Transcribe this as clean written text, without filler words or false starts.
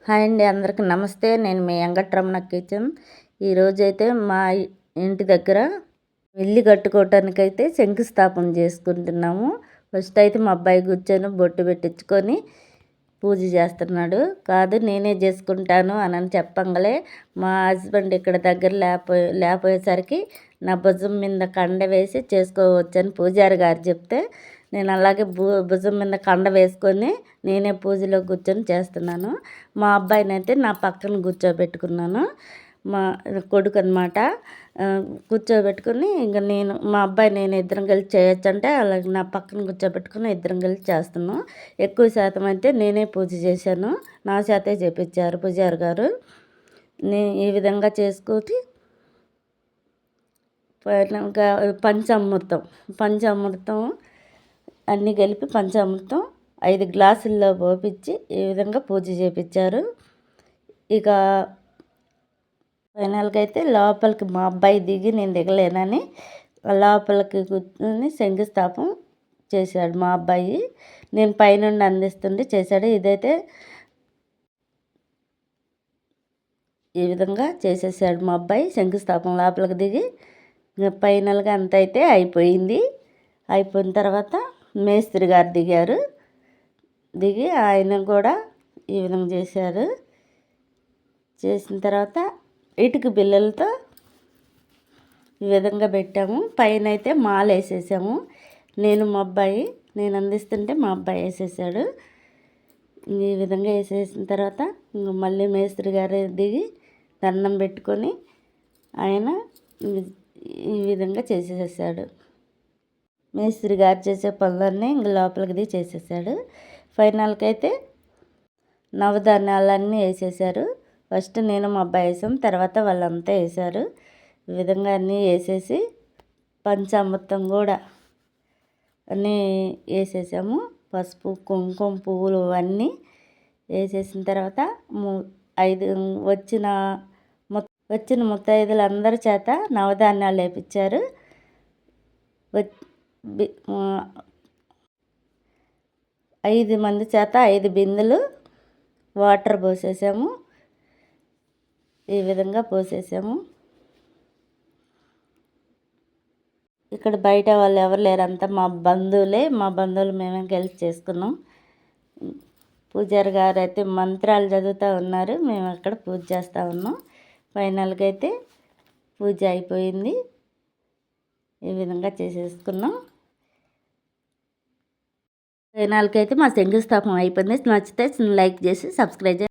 Hi అండి, అందరికి నమస్తే. నేను మీ వెంకటరమణ కిచెన్. ఈరోజైతే మా ఇంటి దగ్గర ఇల్లు కట్టుకోవటానికైతే శంకుస్థాపన చేసుకుంటున్నాము. ఫస్ట్ అయితే మా అబ్బాయి కూర్చొని బొట్టు పెట్టించుకొని పూజ చేస్తున్నాడు. కాదు నేనే చేసుకుంటాను అని చెప్పంగలే మా హస్బెండ్ ఇక్కడ దగ్గర లేకపోయేసరికి నా భుజం మీద కండ వేసి చేసుకోవచ్చని పూజారి గారు చెప్తే నేను అలాగే భుజం మీద కండ వేసుకొని నేనే పూజలో కూర్చొని చేస్తున్నాను. మా అబ్బాయిని అయితే నా పక్కన కూర్చోబెట్టుకున్నాను. మా కొడుకు అనమాట. కూర్చోబెట్టుకుని ఇంకా మా అబ్బాయి నేను ఇద్దరం కలిసి చేయొచ్చు అంటే అలాగే నా పక్కన కూర్చోబెట్టుకుని ఇద్దరం కలిసి చేస్తున్నాను. ఎక్కువ శాతం అయితే నేనే పూజ చేశాను. నా చేతే చేపించారు పూజారి గారు. ఈ విధంగా చేసుకొని పంచామృతం అన్నీ కలిపి పంచామృతం 5 గ్లాసుల్లో పోపించి ఈ విధంగా పూజ చేపించారు. ఇక ఫైనల్గా అయితే లోపలికి మా అబ్బాయి దిగి నేను దిగలేనని లోపలికి కూర్చొని శంకుస్థాపన చేశాడు మా అబ్బాయి. నేను పైనుండి అందిస్తుంటే చేశాడు. ఇదైతే ఈ విధంగా చేసేసాడు మా అబ్బాయి శంకుస్థాపన. లోపలికి దిగి ఫైనల్గా అంత అయితే అయిపోయింది. అయిపోయిన తర్వాత మేస్త్రి గారు దిగి ఆయన కూడా ఈ విధంగా చేశారు. చేసిన తర్వాత ఇటుక బిల్లలతో ఈ విధంగా పెట్టాము. పైన అయితే మాల వేసేసాము. మా అబ్బాయి నేను అందిస్తుంటే మా అబ్బాయి వేసేసాడు. ఈ విధంగా వేసేసిన తర్వాత మళ్ళీ మేస్త్రి గారు దిగి దండం పెట్టుకొని ఆయన ఈ విధంగా చేసేసాడు. మేస్త్రి గారు చేసే పనులన్నీ ఇంక లోపలికి దిగి చేసేసాడు. ఫైనల్కి అయితే నవధాన్యాలన్నీ వేసేసారు. ఫస్ట్ నేను మా అబ్బాయి వేసాం, తర్వాత వాళ్ళంతా వేసారు. ఈ విధంగా అన్నీ వేసేసి పంచామృతం కూడా అన్నీ వేసేసాము. పసుపు, కుంకుమ, పువ్వులు అన్నీ వేసేసిన తర్వాత వచ్చిన ముత్తైదులందరి చేత నవధాన్యాలు వేపించారు. 5 మంది చేత 5 బిందెలు వాటర్ పోసేసాము. ఈ విధంగా పోసేసాము. ఇక్కడ బయట వాళ్ళు ఎవరు లేరు, అంతా మా బంధువులు మేమే కలిసి చేసుకున్నాం. పూజారి గారు అయితే మంత్రాలు చదువుతూ ఉన్నారు, మేము అక్కడ పూజ చేస్తూ ఉన్నాం. ఫైనల్గా అయితే పూజ అయిపోయింది. ఈ విధంగా చేసేసుకున్నాం. ఫైనల్కి అయితే మా శంకుస్థాపన అయిపోయింది. నచ్చితే లైక్ చేసి సబ్స్క్రైబ్ చేసి